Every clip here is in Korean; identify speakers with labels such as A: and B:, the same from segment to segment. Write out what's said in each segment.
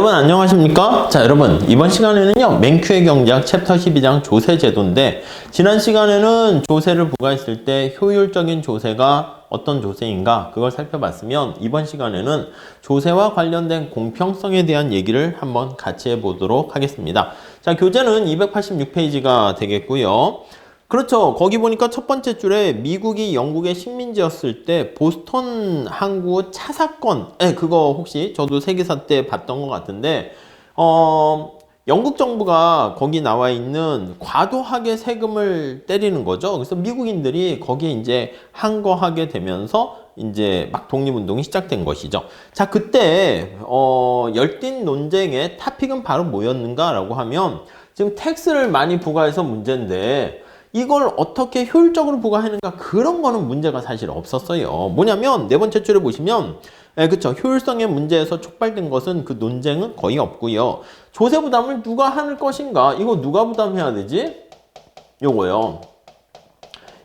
A: 여러분 안녕하십니까? 자, 여러분 이번 시간에는요 맹큐의 경제학 챕터 12장 조세제도인데, 지난 시간에는 조세를 부과했을 때 효율적인 조세가 어떤 조세인가 그걸 살펴봤으면, 이번 시간에는 조세와 관련된 공평성에 대한 얘기를 한번 같이 해보도록 하겠습니다. 자, 교재는 286페이지가 되겠고요. 그렇죠. 거기 보니까 첫 번째 줄에 미국이 영국의 식민지였을 때 보스턴 항구 차 사건, 그거 혹시 저도 세계사 때 봤던 것 같은데, 영국 정부가 거기 나와 있는 과도하게 세금을 때리는 거죠. 그래서 미국인들이 거기에 이제 항거하게 되면서 이제 막 독립운동이 시작된 것이죠. 자, 그때 열띤 논쟁의 타픽은 바로 뭐였는가라고 하면, 지금 텍스를 많이 부과해서 문제인데 이걸 어떻게 효율적으로 부과하는가, 그런 거는 문제가 사실 없었어요. 뭐냐면 네 번째 줄에 보시면, 그쵸, 효율성의 문제에서 촉발된 것은 그 논쟁은 거의 없고요. 조세 부담을 누가 할 것인가, 이거 누가 부담해야 되지? 요거요.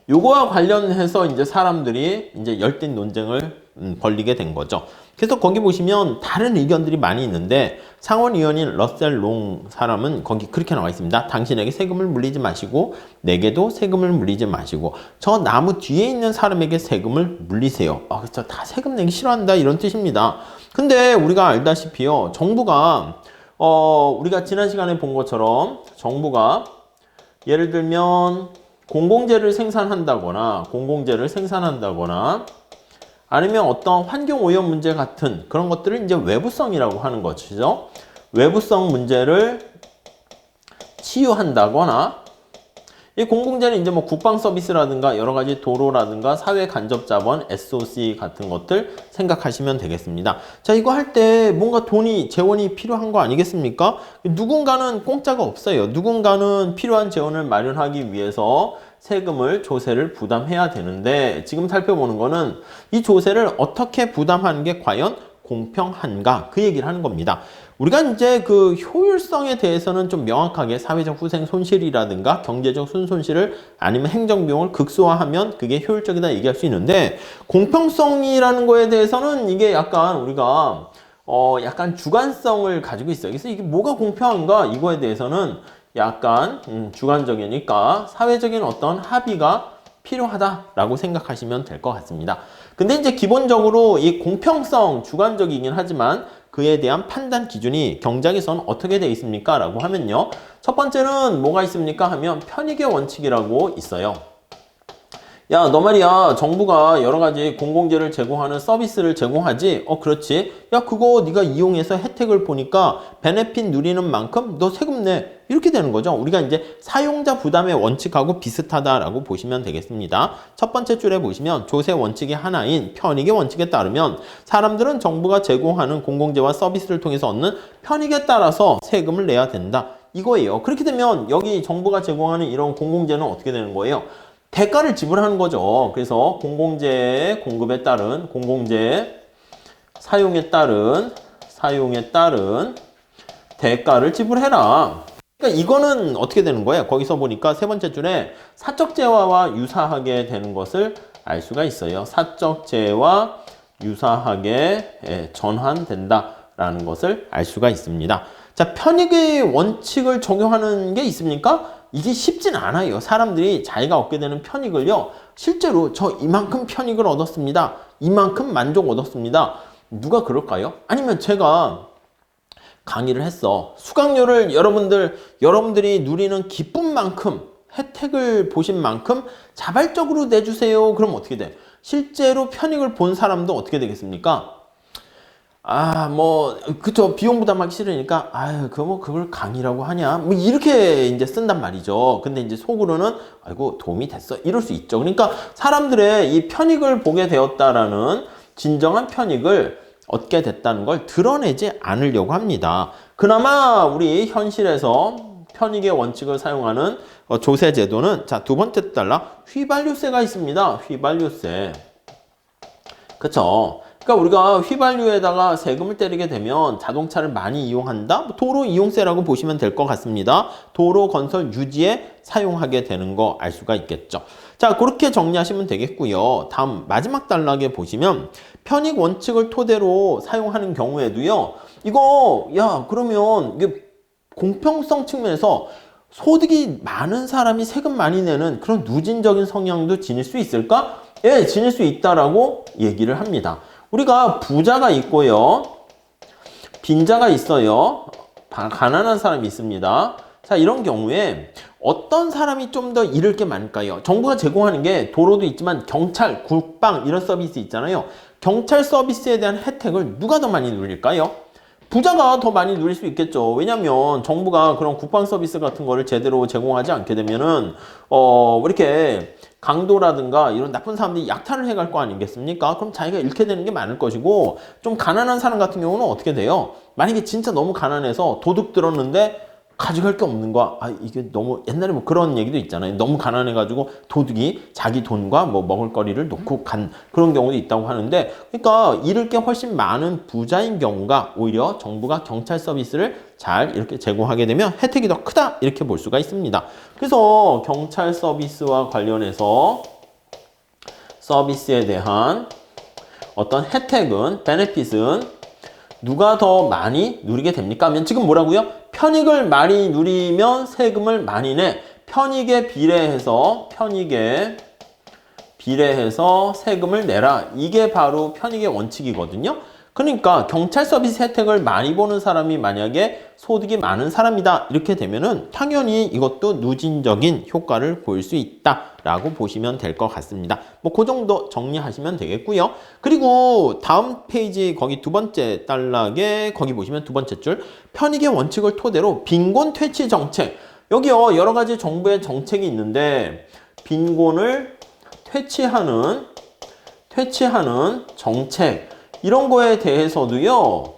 A: 요거와 관련해서 이제 사람들이 이제 열띤 논쟁을 벌리게 된 거죠. 그래서 거기 보시면 다른 의견들이 많이 있는데, 상원의원인 러셀 롱 사람은 거기 그렇게 나와 있습니다. 당신에게 세금을 물리지 마시고 내게도 세금을 물리지 마시고 저 나무 뒤에 있는 사람에게 세금을 물리세요. 그렇죠. 다 세금 내기 싫어한다, 이런 뜻입니다. 근데 우리가 알다시피요, 정부가 우리가 지난 시간에 본 것처럼 정부가 예를 들면 공공재를 생산한다거나 아니면 어떤 환경오염 문제 같은 그런 것들을 이제 외부성이라고 하는 것이죠. 외부성 문제를 치유한다거나, 이 공공재는 이제 뭐 국방 서비스라든가 여러 가지 도로라든가 사회 간접 자본, SOC 같은 것들 생각하시면 되겠습니다. 자, 이거 할 때 뭔가 재원이 필요한 거 아니겠습니까? 누군가는 공짜가 없어요. 누군가는 필요한 재원을 마련하기 위해서 세금을, 조세를 부담해야 되는데, 지금 살펴보는 거는 이 조세를 어떻게 부담하는 게 과연 공평한가, 그 얘기를 하는 겁니다. 우리가 이제 그 효율성에 대해서는 좀 명확하게 사회적 후생 손실이라든가 경제적 순손실을 아니면 행정비용을 극소화하면 그게 효율적이다 얘기할 수 있는데, 공평성이라는 거에 대해서는 이게 약간 우리가 약간 주관성을 가지고 있어요. 그래서 이게 뭐가 공평한가, 이거에 대해서는 약간 주관적이니까 사회적인 어떤 합의가 필요하다라고 생각하시면 될 것 같습니다. 근데 이제 기본적으로 이 공평성 주관적이긴 하지만 그에 대한 판단 기준이 경제학에서는 어떻게 되어 있습니까? 라고 하면요, 첫 번째는 뭐가 있습니까? 하면 편익의 원칙이라고 있어요. 야, 너 말이야, 정부가 여러 가지 공공재를 제공하는 서비스를 제공하지? 그렇지. 야, 그거 네가 이용해서 혜택을 보니까 베네핏 누리는 만큼 너 세금 내. 이렇게 되는 거죠. 우리가 이제 사용자 부담의 원칙하고 비슷하다라고 보시면 되겠습니다. 첫 번째 줄에 보시면 조세 원칙의 하나인 편익의 원칙에 따르면 사람들은 정부가 제공하는 공공재와 서비스를 통해서 얻는 편익에 따라서 세금을 내야 된다, 이거예요. 그렇게 되면 여기 정부가 제공하는 이런 공공재는 어떻게 되는 거예요? 대가를 지불하는 거죠. 그래서 공공재 공급에 따른, 공공재 사용에 따른 대가를 지불해라. 그러니까 이거는 어떻게 되는 거예요? 거기서 보니까 세 번째 줄에 사적재화와 유사하게 되는 것을 알 수가 있어요. 사적재와 유사하게 전환된다라는 것을 알 수가 있습니다. 자, 편익의 원칙을 적용하는 게 있습니까? 이게 쉽진 않아요. 사람들이 자기가 얻게 되는 편익을요, 실제로 저 이만큼 편익을 얻었습니다, 이만큼 만족 얻었습니다, 누가 그럴까요? 아니면 제가 강의를 했어. 수강료를 여러분들이 누리는 기쁨 만큼, 혜택을 보신 만큼 자발적으로 내주세요. 그럼 어떻게 돼? 실제로 편익을 본 사람도 어떻게 되겠습니까? 그쵸. 비용 부담하기 싫으니까, 그걸 강의라고 하냐? 이렇게 이제 쓴단 말이죠. 근데 이제 속으로는, 아이고, 도움이 됐어, 이럴 수 있죠. 그러니까 사람들의 이 편익을 보게 되었다라는, 진정한 편익을 얻게 됐다는 걸 드러내지 않으려고 합니다. 그나마 우리 현실에서 편익의 원칙을 사용하는 조세 제도는, 자, 두 번째 달라 휘발유세가 있습니다. 휘발유세. 그쵸. 그러니까 우리가 휘발유에다가 세금을 때리게 되면 자동차를 많이 이용한다? 도로 이용세라고 보시면 될 것 같습니다. 도로 건설 유지에 사용하게 되는 거 알 수가 있겠죠. 자, 그렇게 정리하시면 되겠고요. 다음 마지막 단락에 보시면 편익 원칙을 토대로 사용하는 경우에도요, 이거 야 그러면 이게 공평성 측면에서 소득이 많은 사람이 세금 많이 내는 그런 누진적인 성향도 지닐 수 있을까? 예, 지닐 수 있다라고 얘기를 합니다. 우리가 부자가 있고요. 빈자가 있어요. 가난한 사람이 있습니다. 자, 이런 경우에 어떤 사람이 좀 더 잃을 게 많을까요? 정부가 제공하는 게 도로도 있지만 경찰, 국방 이런 서비스 있잖아요. 경찰 서비스에 대한 혜택을 누가 더 많이 누릴까요? 부자가 더 많이 누릴 수 있겠죠. 왜냐면 정부가 그런 국방 서비스 같은 거를 제대로 제공하지 않게 되면은 이렇게 강도라든가 이런 나쁜 사람들이 약탈을 해갈 거 아니겠습니까? 그럼 자기가 잃게 되는 게 많을 것이고, 좀 가난한 사람 같은 경우는 어떻게 돼요? 만약에 진짜 너무 가난해서 도둑 들었는데 가져갈 게 없는 거야. 아, 이게 너무 옛날에 뭐 그런 얘기도 있잖아요. 너무 가난해가지고 도둑이 자기 돈과 뭐 먹을 거리를 놓고 간 그런 경우도 있다고 하는데, 그러니까 잃을 게 훨씬 많은 부자인 경우가 오히려 정부가 경찰 서비스를 잘 이렇게 제공하게 되면 혜택이 더 크다 이렇게 볼 수가 있습니다. 그래서 경찰 서비스와 관련해서 서비스에 대한 어떤 혜택은, 베네핏은 누가 더 많이 누리게 됩니까? 하면 지금 뭐라고요? 편익을 많이 누리면 세금을 많이 내. 편익에 비례해서 세금을 내라. 이게 바로 편익의 원칙이거든요. 그러니까 경찰 서비스 혜택을 많이 보는 사람이 만약에 소득이 많은 사람이다 이렇게 되면은 당연히 이것도 누진적인 효과를 보일 수 있다라고 보시면 될 것 같습니다. 뭐 그 정도 정리하시면 되겠고요. 그리고 다음 페이지 거기 두 번째 단락에 거기 보시면 두 번째 줄 편익의 원칙을 토대로 빈곤 퇴치 정책. 여기요 여러 가지 정부의 정책이 있는데 빈곤을 퇴치하는 정책 이런 거에 대해서도요.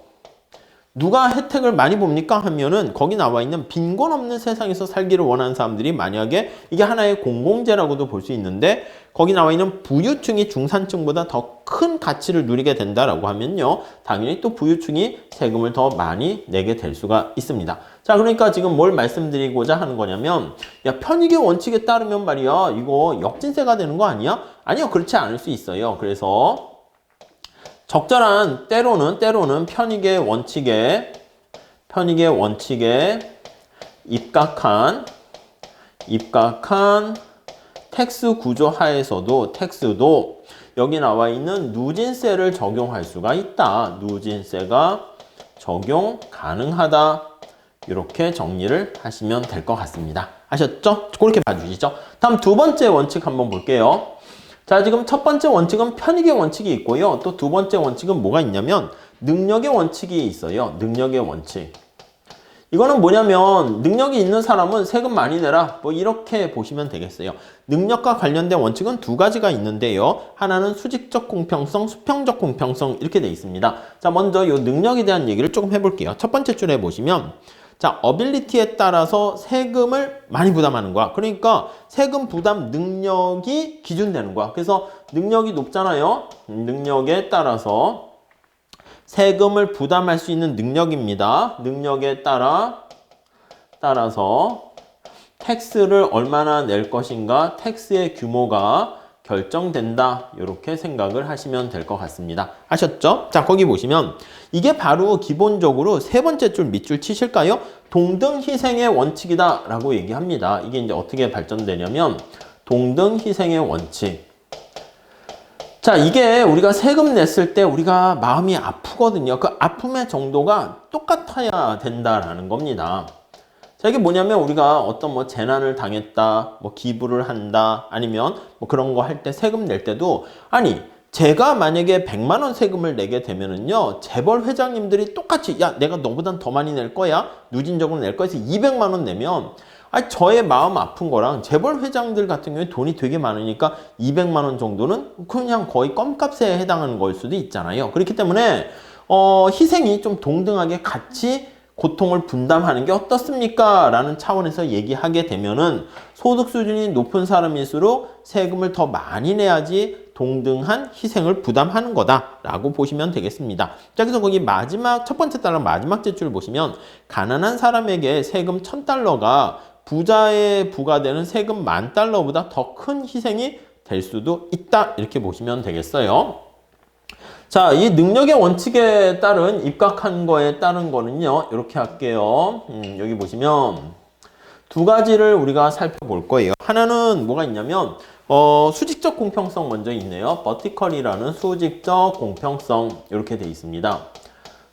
A: 누가 혜택을 많이 봅니까? 하면은 거기 나와 있는 빈곤 없는 세상에서 살기를 원하는 사람들이 만약에 이게 하나의 공공재라고도 볼 수 있는데 거기 나와 있는 부유층이 중산층보다 더 큰 가치를 누리게 된다라고 하면요. 당연히 또 부유층이 세금을 더 많이 내게 될 수가 있습니다. 자, 그러니까 지금 뭘 말씀드리고자 하는 거냐면 야, 편익의 원칙에 따르면 말이야. 이거 역진세가 되는 거 아니야? 아니요. 그렇지 않을 수 있어요. 그래서 적절한 때로는 편익의 원칙에 입각한 텍스 구조 하에서도 텍스도 여기 나와 있는 누진세를 적용할 수가 있다. 누진세가 적용 가능하다. 이렇게 정리를 하시면 될 것 같습니다. 아셨죠? 그렇게 봐주시죠. 다음 두 번째 원칙 한번 볼게요. 자, 지금 첫 번째 원칙은 편익의 원칙이 있고요. 또 두 번째 원칙은 뭐가 있냐면 능력의 원칙이 있어요. 능력의 원칙. 이거는 뭐냐면 능력이 있는 사람은 세금 많이 내라. 뭐 이렇게 보시면 되겠어요. 능력과 관련된 원칙은 두 가지가 있는데요. 하나는 수직적 공평성, 수평적 공평성 이렇게 돼 있습니다. 자, 먼저 이 능력에 대한 얘기를 조금 해볼게요. 첫 번째 줄에 보시면 자, 어빌리티에 따라서 세금을 많이 부담하는 거야. 그러니까 세금 부담 능력이 기준되는 거야. 그래서 능력이 높잖아요. 능력에 따라서 세금을 부담할 수 있는 능력입니다. 능력에 따라서 텍스를 얼마나 낼 것인가, 텍스의 규모가 결정된다. 이렇게 생각을 하시면 될 것 같습니다. 아셨죠? 자, 거기 보시면 이게 바로 기본적으로 세 번째 줄 밑줄 치실까요? 동등희생의 원칙이다 라고 얘기합니다. 이게 이제 어떻게 발전되냐면 동등희생의 원칙. 자, 이게 우리가 세금 냈을 때 우리가 마음이 아프거든요. 그 아픔의 정도가 똑같아야 된다라는 겁니다. 자, 이게 뭐냐면 우리가 어떤 뭐 재난을 당했다, 뭐 기부를 한다, 아니면 뭐 그런 거 할 때 세금 낼 때도 아니, 제가 만약에 100만 원 세금을 내게 되면은요, 재벌 회장님들이 똑같이 야, 내가 너보단 더 많이 낼 거야. 누진적으로 낼 거야. 해서 200만 원 내면 아니, 저의 마음 아픈 거랑 재벌 회장들 같은 경우에 돈이 되게 많으니까 200만 원 정도는 그냥 거의 껌값에 해당하는 걸 수도 있잖아요. 그렇기 때문에 희생이 좀 동등하게 같이 고통을 분담하는 게 어떻습니까? 라는 차원에서 얘기하게 되면은 소득 수준이 높은 사람일수록 세금을 더 많이 내야지 동등한 희생을 부담하는 거다라고 보시면 되겠습니다. 자, 그래서 거기 마지막 첫 번째 달러 마지막 제출 보시면 가난한 사람에게 세금 1,000달러가 부자에 부과되는 세금 10,000달러보다 더 큰 희생이 될 수도 있다. 이렇게 보시면 되겠어요. 자, 이 능력의 원칙에 따른 입각한 거에 따른 거는요. 이렇게 할게요. 여기 보시면 두 가지를 우리가 살펴볼 거예요. 하나는 뭐가 있냐면 수직적 공평성 먼저 있네요. 버티컬이라는 수직적 공평성 이렇게 돼 있습니다.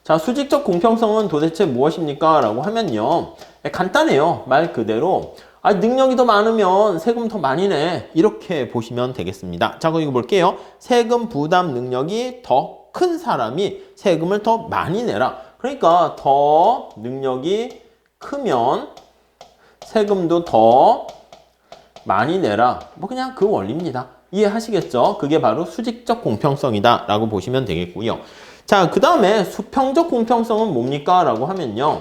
A: 자, 수직적 공평성은 도대체 무엇입니까? 라고 하면요. 간단해요. 말 그대로 능력이 더 많으면 세금 더 많이 내. 이렇게 보시면 되겠습니다. 자, 그럼 이거 볼게요. 세금 부담 능력이 더 큰 사람이 세금을 더 많이 내라. 그러니까 더 능력이 크면 세금도 더 많이 내라. 뭐 그냥 그 원리입니다. 이해하시겠죠? 그게 바로 수직적 공평성이다 라고 보시면 되겠고요. 자, 그 다음에 수평적 공평성은 뭡니까? 라고 하면요.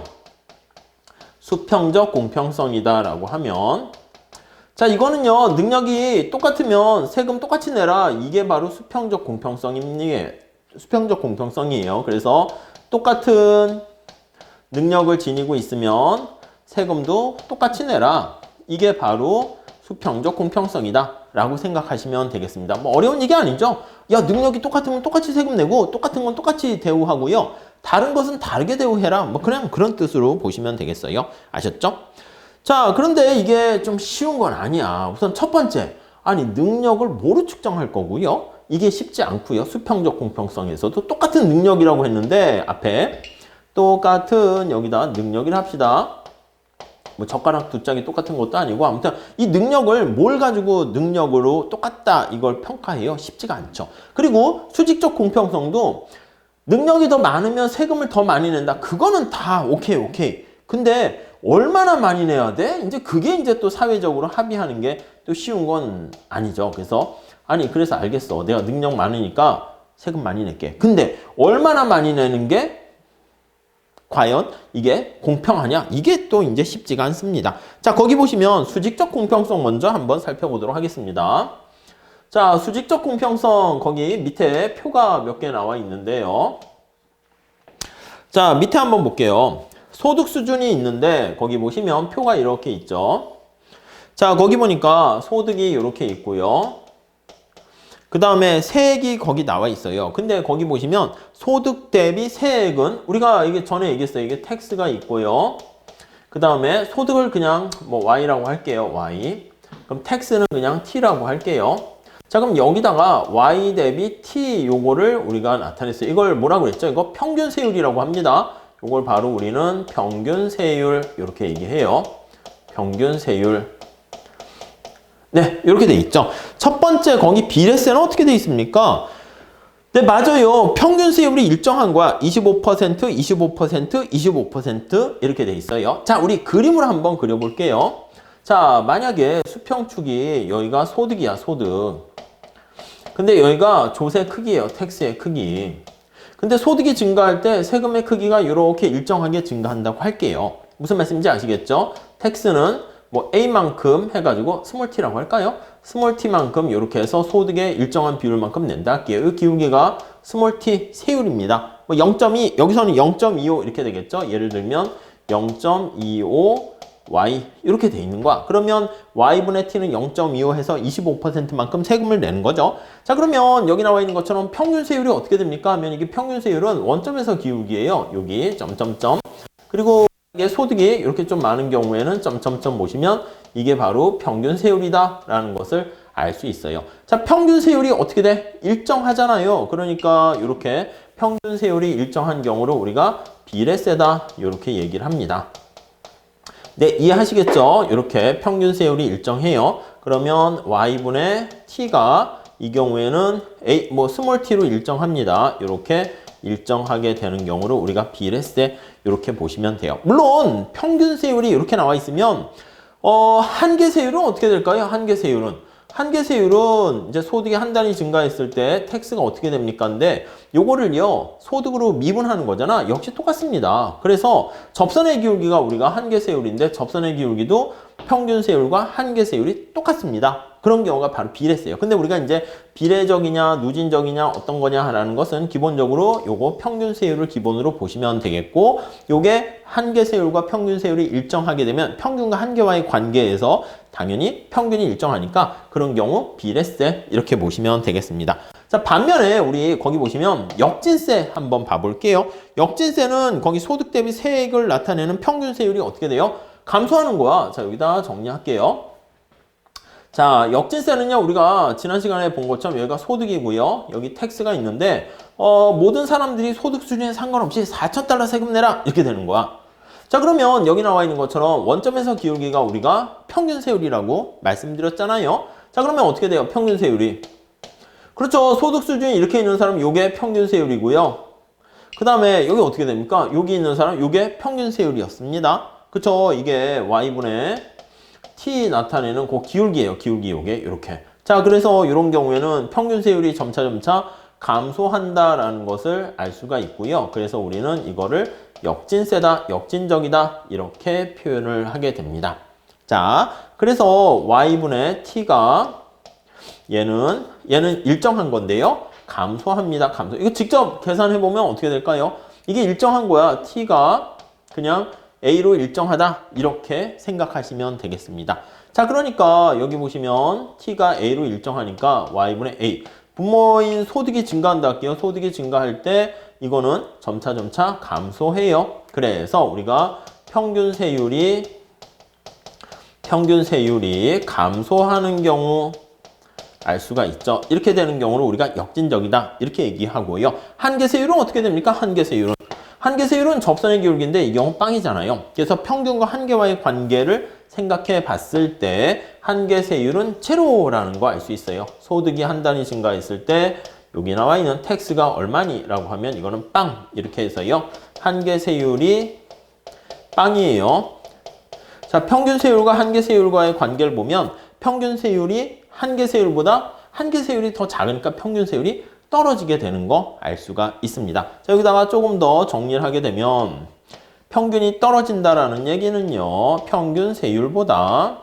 A: 수평적 공평성이다 라고 하면 자, 이거는요. 능력이 똑같으면 세금 똑같이 내라. 이게 바로 수평적 공평성이에요. 그래서 똑같은 능력을 지니고 있으면 세금도 똑같이 내라. 이게 바로 수평적 공평성이다 라고 생각하시면 되겠습니다. 뭐 어려운 얘기 아니죠? 야, 능력이 똑같으면 똑같이 세금 내고 똑같은 건 똑같이 대우하고요. 다른 것은 다르게 대우해라. 뭐 그냥 그런 뜻으로 보시면 되겠어요. 아셨죠? 자, 그런데 이게 좀 쉬운 건 아니야. 우선 첫 번째, 능력을 뭐로 측정할 거고요? 이게 쉽지 않고요. 수평적 공평성에서도 똑같은 능력이라고 했는데 앞에 똑같은 여기다 능력이라 합시다. 뭐 젓가락 두 짝이 똑같은 것도 아니고 아무튼 이 능력을 뭘 가지고 능력으로 똑같다 이걸 평가해요. 쉽지가 않죠. 그리고 수직적 공평성도 능력이 더 많으면 세금을 더 많이 낸다. 그거는 다 오케이. 근데 얼마나 많이 내야 돼? 이제 그게 이제 또 사회적으로 합의하는 게 또 쉬운 건 아니죠. 그래서 그래서 알겠어. 내가 능력 많으니까 세금 많이 낼게. 근데 얼마나 많이 내는 게 과연 이게 공평하냐? 이게 또 이제 쉽지가 않습니다. 자, 거기 보시면 수직적 공평성 먼저 한번 살펴보도록 하겠습니다. 자, 수직적 공평성 거기 밑에 표가 몇 개 나와 있는데요. 자, 밑에 한번 볼게요. 소득 수준이 있는데 거기 보시면 표가 이렇게 있죠. 자, 거기 보니까 소득이 이렇게 있고요. 그 다음에 세액이 거기 나와 있어요. 근데 거기 보시면 소득 대비 세액은 우리가 이게 전에 얘기했어요. 이게 텍스가 있고요. 그 다음에 소득을 그냥 뭐 Y라고 할게요. Y. 그럼 텍스는 그냥 T라고 할게요. 자, 그럼 여기다가 Y 대비 T 요거를 우리가 나타냈어요. 이걸 뭐라고 그랬죠? 이거 평균 세율이라고 합니다. 요걸 바로 우리는 평균 세율 이렇게 얘기해요. 평균 세율. 네, 이렇게 돼 있죠. 첫 번째 거기 비례세는 어떻게 돼 있습니까? 네, 맞아요. 평균 세율이 일정한 거야. 25%, 25%, 25% 이렇게 돼 있어요. 자, 우리 그림을 한번 그려볼게요. 자, 만약에 수평축이 여기가 소득이야, 소득. 근데 여기가 조세 크기예요, 텍스의 크기. 근데 소득이 증가할 때 세금의 크기가 이렇게 일정하게 증가한다고 할게요. 무슨 말씀인지 아시겠죠? 텍스는 뭐 A만큼 해가지고 스몰 t라고 할까요? 스몰 t만큼 이렇게 해서 소득의 일정한 비율만큼 낸다 할게요. 이 기울기가 스몰 t 세율입니다. 뭐 0.2, 여기서는 0.25 이렇게 되겠죠? 예를 들면 0.25 y 이렇게 돼 있는 거야. 그러면 y분의 t는 0.25 해서 25%만큼 세금을 내는 거죠. 자, 그러면 여기 나와 있는 것처럼 평균 세율이 어떻게 됩니까? 하면 이게 평균 세율은 원점에서 기울기예요. 여기 점점점. 그리고 이게 소득이 이렇게 좀 많은 경우에는 점점점 보시면 이게 바로 평균 세율이다 라는 것을 알 수 있어요. 자, 평균 세율이 어떻게 돼? 일정하잖아요. 그러니까 이렇게 평균 세율이 일정한 경우로 우리가 비례세다 이렇게 얘기를 합니다. 네, 이해하시겠죠? 이렇게 평균 세율이 일정해요. 그러면 y분의 t가 이 경우에는 스몰 t로 일정합니다. 이렇게 일정하게 되는 경우로 우리가 비례세 이렇게 보시면 돼요. 물론 평균 세율이 이렇게 나와 있으면 한계 세율은 어떻게 될까요? 한계 세율은 이제 소득이 한 단위 증가했을 때 텍스가 어떻게 됩니까? 근데 요거를요 소득으로 미분하는 거잖아. 역시 똑같습니다. 그래서 접선의 기울기가 우리가 한계 세율인데 접선의 기울기도 평균 세율과 한계 세율이 똑같습니다. 그런 경우가 바로 비례세예요. 근데 우리가 이제 비례적이냐 누진적이냐 어떤 거냐라는 것은 기본적으로 요거 평균 세율을 기본으로 보시면 되겠고, 요게 한계 세율과 평균 세율이 일정하게 되면 평균과 한계와의 관계에서 당연히 평균이 일정하니까 그런 경우 비례세 이렇게 보시면 되겠습니다. 자, 반면에 우리 거기 보시면 역진세 한번 봐볼게요. 역진세는 거기 소득 대비 세액을 나타내는 평균세율이 어떻게 돼요? 감소하는 거야. 자, 여기다 정리할게요. 자, 역진세는요, 우리가 지난 시간에 본 것처럼 여기가 소득이고요. 여기 텍스가 있는데, 모든 사람들이 소득 수준에 상관없이 4,000달러 세금 내라! 이렇게 되는 거야. 자, 그러면 여기 나와 있는 것처럼 원점에서 기울기가 우리가 평균세율이라고 말씀드렸잖아요. 자, 그러면 어떻게 돼요? 평균세율이. 그렇죠. 소득 수준이 이렇게 있는 사람, 요게 평균세율이고요. 그 다음에 여기 어떻게 됩니까? 여기 있는 사람, 요게 평균세율이었습니다. 그쵸? 이게 y분의 t 나타내는 그 기울기예요. 기울기 요게 이렇게. 자, 그래서 이런 경우에는 평균세율이 점차 감소한다라는 것을 알 수가 있고요. 그래서 우리는 이거를 역진세다, 역진적이다 이렇게 표현을 하게 됩니다. 자, 그래서 y분의 t가 얘는 일정한 건데요. 감소합니다. 감소. 이거 직접 계산해 보면 어떻게 될까요? 이게 일정한 거야. t가 그냥 a로 일정하다 이렇게 생각하시면 되겠습니다. 자, 그러니까 여기 보시면 t가 a로 일정하니까 y분의 a 부모인 소득이 증가한다 할게요. 소득이 증가할 때 이거는 점차 감소해요. 그래서 우리가 평균세율이 감소하는 경우 알 수가 있죠. 이렇게 되는 경우를 우리가 역진적이다 이렇게 얘기하고요. 한계세율은 어떻게 됩니까? 한계세율은 접선의 기울기인데 이 경우 빵이잖아요. 그래서 평균과 한계와의 관계를 생각해 봤을 때 한계세율은 제로라는 거 알 수 있어요. 소득이 한 단위 증가했을 때 여기 나와 있는 텍스가 얼마니라고 하면 이거는 빵 이렇게 해서요. 한계세율이 빵이에요. 자, 평균세율과 한계세율과의 관계를 보면 평균세율이 한계세율이 더 작으니까 평균세율이 떨어지게 되는 거 알 수가 있습니다. 자, 여기다가 조금 더 정리를 하게 되면 평균이 떨어진다라는 얘기는요. 평균세율보다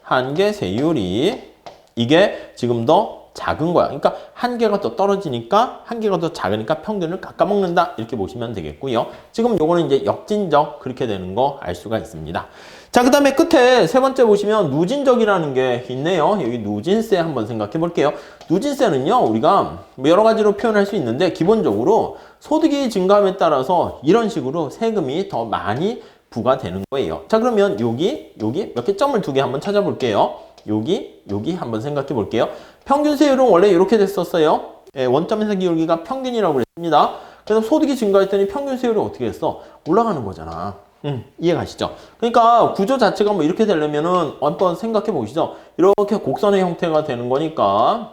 A: 한계세율이 이게 지금 더 작은 거야. 그러니까 한계가 더 떨어지니까 한계가 더 작으니까 평균을 깎아먹는다 이렇게 보시면 되겠고요. 지금 요거는 이제 역진적 그렇게 되는 거 알 수가 있습니다. 자, 그 다음에 끝에 세 번째 보시면 누진적이라는 게 있네요. 여기 누진세 한번 생각해 볼게요. 누진세는요, 우리가 여러 가지로 표현할 수 있는데 기본적으로 소득이 증가함에 따라서 이런 식으로 세금이 더 많이 부과되는 거예요. 자, 그러면 여기 몇 개 점을 2개 한번 찾아볼게요. 여기 한번 생각해 볼게요. 평균세율은 원래 이렇게 됐었어요. 예, 원점에서 기울기가 평균이라고 그랬습니다. 그래서 소득이 증가했더니 평균세율이 어떻게 됐어? 올라가는 거잖아. 이해가시죠? 그러니까 구조 자체가 뭐 이렇게 되려면은 한번 생각해 보시죠. 이렇게 곡선의 형태가 되는 거니까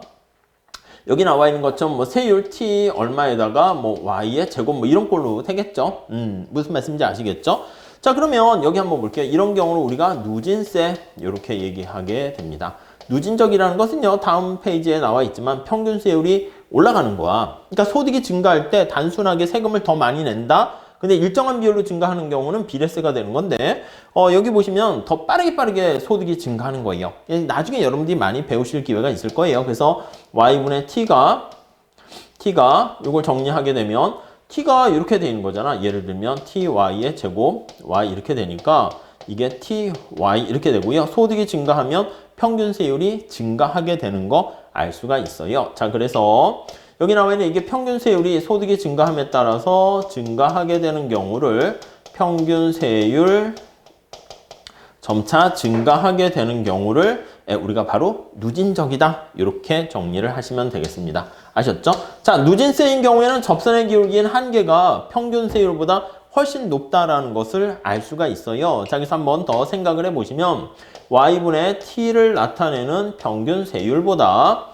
A: 여기 나와 있는 것처럼 뭐 세율 t 얼마에다가 뭐 y의 제곱 뭐 이런 꼴로 되겠죠? 무슨 말씀인지 아시겠죠? 자, 그러면 여기 한번 볼게요. 이런 경우로 우리가 누진세 이렇게 얘기하게 됩니다. 누진적이라는 것은요, 다음 페이지에 나와 있지만 평균세율이 올라가는 거야. 그러니까 소득이 증가할 때 단순하게 세금을 더 많이 낸다. 근데 일정한 비율로 증가하는 경우는 비례세가 되는 건데 여기 보시면 더 빠르게 소득이 증가하는 거예요. 나중에 여러분들이 많이 배우실 기회가 있을 거예요. 그래서 y분의 t가 이걸 정리하게 되면 t가 이렇게 되는 거잖아. 예를 들면 ty의 제곱 y 이렇게 되니까 이게 ty 이렇게 되고요. 소득이 증가하면 평균세율이 증가하게 되는 거 알 수가 있어요. 자, 그래서 여기 나와 있는 이게 평균세율이 소득이 증가함에 따라서 증가하게 되는 경우를 평균세율 점차 증가하게 되는 경우를 우리가 바로 누진적이다 이렇게 정리를 하시면 되겠습니다. 아셨죠? 자, 누진세인 경우에는 접선의 기울기인 한계가 평균세율보다 훨씬 높다라는 것을 알 수가 있어요. 자, 그래서 한번 더 생각을 해보시면 y분의 t를 나타내는 평균세율보다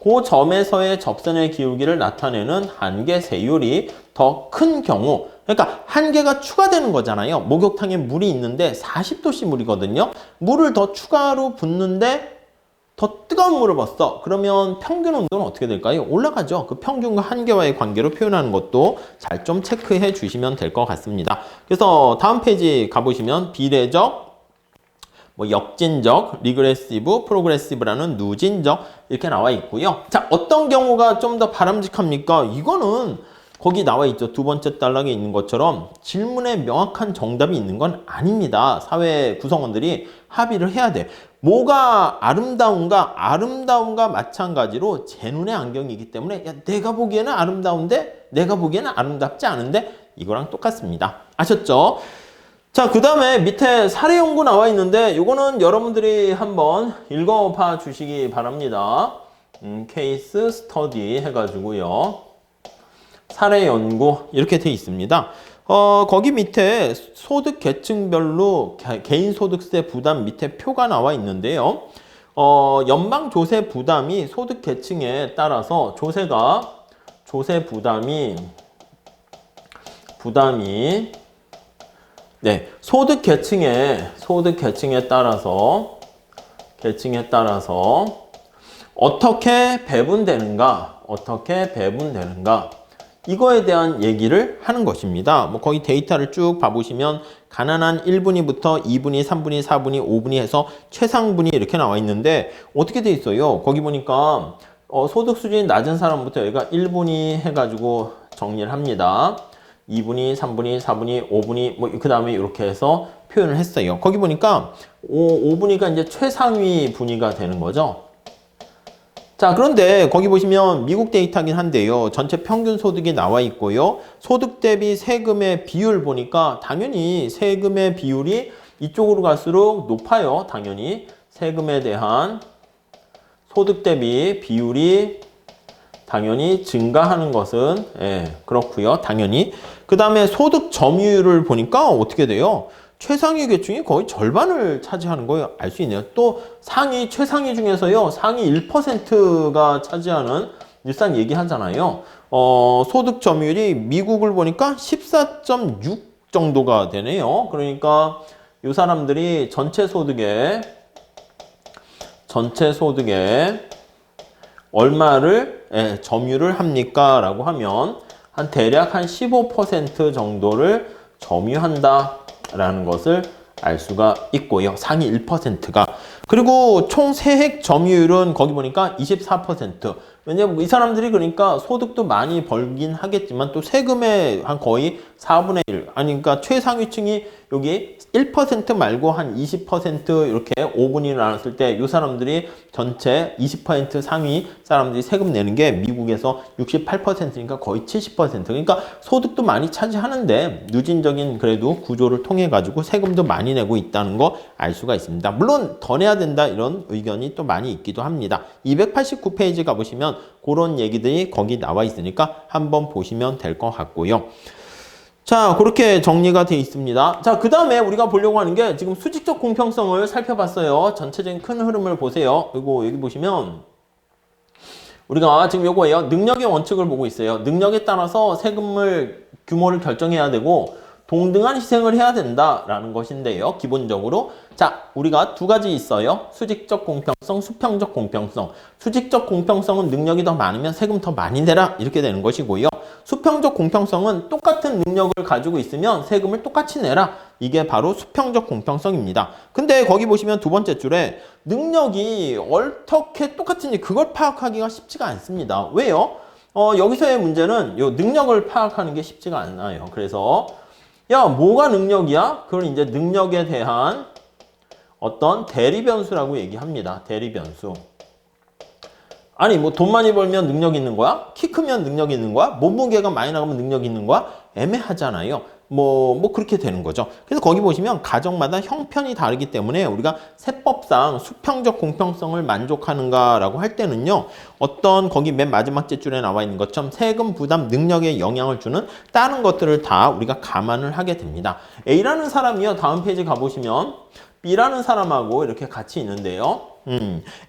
A: 그 점에서의 접선의 기울기를 나타내는 한계세율이 더 큰 경우, 그러니까 한계가 추가되는 거잖아요. 목욕탕에 물이 있는데 40도씨 물이거든요. 물을 더 추가로 붓는데 더 뜨거운 물을 붓어. 그러면 평균 온도는 어떻게 될까요? 올라가죠. 그 평균과 한계와의 관계로 표현하는 것도 잘 좀 체크해 주시면 될 것 같습니다. 그래서 다음 페이지 가보시면 비례적, 뭐 역진적, 리그레시브, 프로그레시브라는 누진적 이렇게 나와 있고요. 자, 어떤 경우가 좀 더 바람직합니까? 이거는 거기 나와 있죠. 두 번째 단락에 있는 것처럼 질문에 명확한 정답이 있는 건 아닙니다. 사회 구성원들이 합의를 해야 돼. 뭐가 아름다운가? 아름다운가 마찬가지로 제 눈의 안경이기 때문에 야, 내가 보기에는 아름다운데 내가 보기에는 아름답지 않은데 이거랑 똑같습니다. 아셨죠? 자, 그 다음에 밑에 사례 연구 나와 있는데 이거는 여러분들이 한번 읽어봐 주시기 바랍니다. 케이스 스터디 해가지고요. 사례 연구 이렇게 돼 있습니다. 거기 밑에 소득 계층별로 개인 소득세 부담 밑에 표가 나와 있는데요. 연방 조세 부담이 소득 계층에 따라서 조세 부담이 네, 소득 계층에 따라서 어떻게 배분되는가 이거에 대한 얘기를 하는 것입니다. 뭐 거기 데이터를 쭉 봐보시면 가난한 1분위부터 2분위, 3분위, 4분위, 5분위 해서 최상분위 이렇게 나와 있는데 어떻게 돼 있어요? 거기 보니까 소득 수준이 낮은 사람부터 여기가 1분위 해가지고 정리를 합니다. 2분위, 3분위, 4분위, 5분위 뭐 그 다음에 이렇게 해서 표현을 했어요. 거기 보니까 5분위가 이제 최상위 분위가 되는 거죠. 자, 그런데 거기 보시면 미국 데이터긴 한데요. 전체 평균 소득이 나와 있고요. 소득 대비 세금의 비율 보니까 당연히 세금의 비율이 이쪽으로 갈수록 높아요. 당연히 세금에 대한 소득 대비 비율이 당연히 증가하는 것은 그렇고요. 당연히. 그 다음에 소득 점유율을 보니까 어떻게 돼요? 최상위 계층이 거의 절반을 차지하는 거예요. 알 수 있네요. 또 최상위 중에서요. 상위 1%가 차지하는 일산 얘기하잖아요. 소득 점유율이 미국을 보니까 14.6 정도가 되네요. 그러니까 이 사람들이 전체 소득에 얼마를 점유를 합니까? 라고 하면 대략 한 15% 정도를 점유한다 라는 것을 알 수가 있고요. 상위 1%가. 그리고 총 세액 점유율은 거기 보니까 24%. 왜냐면 이 사람들이 그러니까 소득도 많이 벌긴 하겠지만 또 세금의 한 거의 4분의 1. 아니, 그러니까 최상위층이 여기 1% 말고 한 20% 이렇게 5분위를 나눴을 때 이 사람들이 전체 20% 상위 사람들이 세금 내는 게 미국에서 68%니까 거의 70%. 그러니까 소득도 많이 차지하는데 누진적인 그래도 구조를 통해 가지고 세금도 많이 내고 있다는 거 알 수가 있습니다. 물론 더 내야 된다 이런 의견이 또 많이 있기도 합니다. 289페이지 가보시면 그런 얘기들이 거기 나와 있으니까 한번 보시면 될 것 같고요. 자, 그렇게 정리가 되어 있습니다. 자, 그 다음에 우리가 보려고 하는 게 지금 수직적 공평성을 살펴봤어요. 전체적인 큰 흐름을 보세요. 그리고 여기 보시면 우리가 지금 요거예요. 능력의 원칙을 보고 있어요. 능력에 따라서 세금을 규모를 결정해야 되고 동등한 희생을 해야 된다라는 것인데요. 기본적으로 자, 우리가 두 가지 있어요. 수직적 공평성, 수평적 공평성. 수직적 공평성은 능력이 더 많으면 세금 더 많이 내라 이렇게 되는 것이고요. 수평적 공평성은 똑같은 능력을 가지고 있으면 세금을 똑같이 내라. 이게 바로 수평적 공평성입니다. 근데 거기 보시면 두 번째 줄에 능력이 어떻게 똑같은지 그걸 파악하기가 쉽지가 않습니다. 왜요? 여기서의 문제는 요 능력을 파악하는 게 쉽지가 않아요. 그래서 야, 뭐가 능력이야? 그걸 이제 능력에 대한 어떤 대리변수라고 얘기합니다. 대리변수. 아니, 뭐 돈 많이 벌면 능력 있는 거야? 키 크면 능력 있는 거야? 몸무게가 많이 나가면 능력 있는 거야? 애매하잖아요. 뭐 그렇게 되는 거죠. 그래서 거기 보시면 가정마다 형편이 다르기 때문에 우리가 세법상 수평적 공평성을 만족하는가라고 할 때는요. 어떤 거기 맨 마지막 줄에 나와 있는 것처럼 세금 부담 능력에 영향을 주는 다른 것들을 다 우리가 감안을 하게 됩니다. A라는 사람이요. 다음 페이지 가보시면 B라는 사람하고 이렇게 같이 있는데요.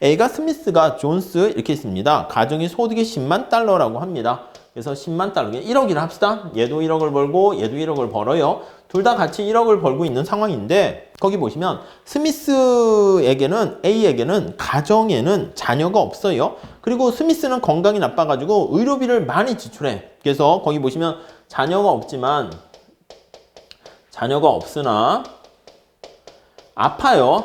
A: A가 스미스가 존스 이렇게 있습니다. 가정의 소득이 10만 달러라고 합니다. 그래서 10만 달러, 1억이라 합시다. 얘도 1억을 벌고 얘도 1억을 벌어요. 둘 다 같이 1억을 벌고 있는 상황인데 거기 보시면 스미스에게는 A에게는 가정에는 자녀가 없어요. 그리고 스미스는 건강이 나빠가지고 의료비를 많이 지출해. 그래서 거기 보시면 자녀가 없으나 아파요.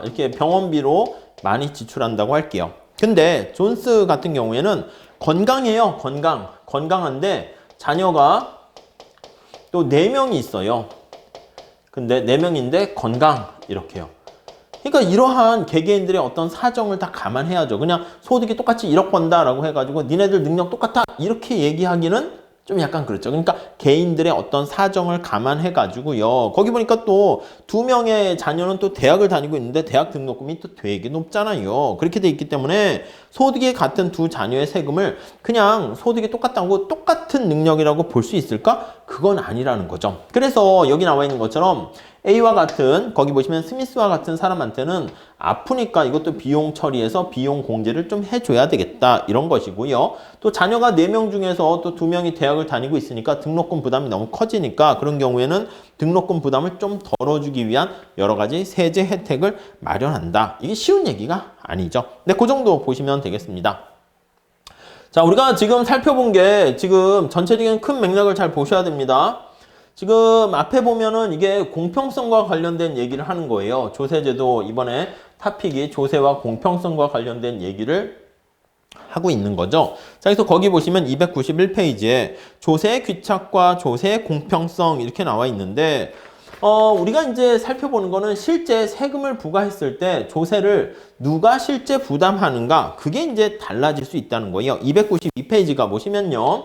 A: 이렇게 병원비로 많이 지출한다고 할게요. 근데 존스 같은 경우에는 건강해요. 건강한데 자녀가 또 4명이 있어요. 근데 4명인데 건강 이렇게요. 그러니까 이러한 개개인들의 어떤 사정을 다 감안해야죠. 그냥 소득이 똑같이 1억 번다라고 해가지고 니네들 능력 똑같아 이렇게 얘기하기는 좀 약간 그렇죠. 그러니까 개인들의 어떤 사정을 감안해가지고요. 거기 보니까 또 2명의 자녀는 또 대학을 다니고 있는데 대학 등록금이 또 되게 높잖아요. 그렇게 돼 있기 때문에 소득이 같은 2 자녀의 세금을 그냥 소득이 똑같다고 똑같은 능력이라고 볼 수 있을까? 그건 아니라는 거죠. 그래서 여기 나와 있는 것처럼 A와 같은 거기 보시면 스미스와 같은 사람한테는 아프니까 이것도 비용 처리해서 비용 공제를 좀 해줘야 되겠다 이런 것이고요. 또 자녀가 4명 중에서 또 2명이 대학을 다니고 있으니까 등록금 부담이 너무 커지니까 그런 경우에는 등록금 부담을 좀 덜어주기 위한 여러 가지 세제 혜택을 마련한다. 이게 쉬운 얘기가 아니죠. 네, 그 정도 보시면 되겠습니다. 자, 우리가 지금 살펴본 게 지금 전체적인 큰 맥락을 잘 보셔야 됩니다. 지금 앞에 보면은 이게 공평성과 관련된 얘기를 하는 거예요. 조세제도 이번에 타픽이 조세와 공평성과 관련된 얘기를 하고 있는 거죠. 자, 그래서 거기 보시면 291페이지에 조세 귀착과 조세 공평성 이렇게 나와 있는데 우리가 이제 살펴보는 거는 실제 세금을 부과했을 때 조세를 누가 실제 부담하는가 그게 이제 달라질 수 있다는 거예요. 292페이지가 보시면요.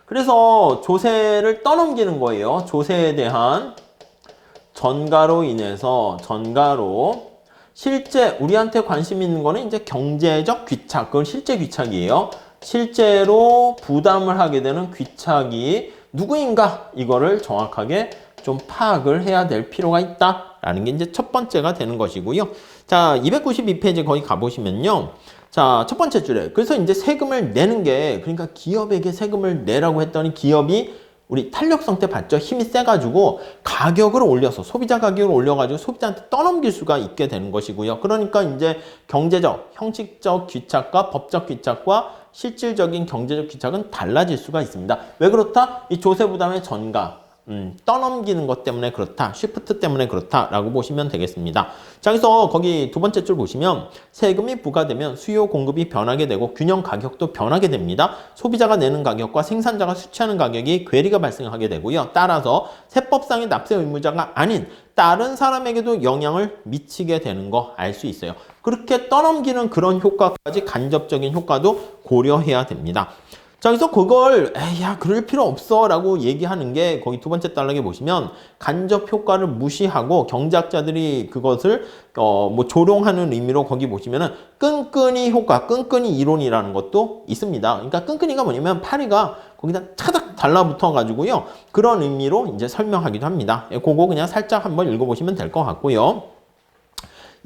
A: 그래서 조세를 떠넘기는 거예요. 조세에 대한 전가로 인해서 실제 우리한테 관심 있는 거는 이제 경제적 귀착. 그건 실제 귀착이에요. 실제로 부담을 하게 되는 귀착이 누구인가 이거를 정확하게 좀 파악을 해야 될 필요가 있다라는 게 이제 첫 번째가 되는 것이고요. 자, 292페이지 거기 가보시면요. 자, 첫 번째 줄에 그래서 이제 세금을 내는 게 그러니까 기업에게 세금을 내라고 했더니 기업이 우리 탄력성 때 봤죠? 힘이 세가지고 가격을 올려서 소비자 가격을 올려가지고 소비자한테 떠넘길 수가 있게 되는 것이고요. 그러니까 이제 경제적, 형식적 귀착과 법적 귀착과 실질적인 경제적 귀착은 달라질 수가 있습니다. 왜 그렇다? 이 조세 부담의 전가. 떠넘기는 것 때문에 그렇다. 쉬프트 때문에 그렇다라고 보시면 되겠습니다. 자, 그래서 거기 두 번째 줄 보시면 세금이 부과되면 수요 공급이 변하게 되고 균형 가격도 변하게 됩니다. 소비자가 내는 가격과 생산자가 수취하는 가격이 괴리가 발생하게 되고요. 따라서 세법상의 납세 의무자가 아닌 다른 사람에게도 영향을 미치게 되는 거 알 수 있어요. 그렇게 떠넘기는 그런 효과까지 간접적인 효과도 고려해야 됩니다. 자, 그래서 그걸 야 그럴 필요 없어 라고 얘기하는 게 거기 두 번째 단락에 보시면 간접 효과를 무시하고 경제학자들이 그것을 뭐 조롱하는 의미로 거기 보시면은 끈끈이 효과, 끈끈이 이론이라는 것도 있습니다. 그러니까 끈끈이가 뭐냐면 파리가 거기다 차닥 달라붙어 가지고요. 그런 의미로 이제 설명하기도 합니다. 그거 그냥 살짝 한번 읽어보시면 될 것 같고요.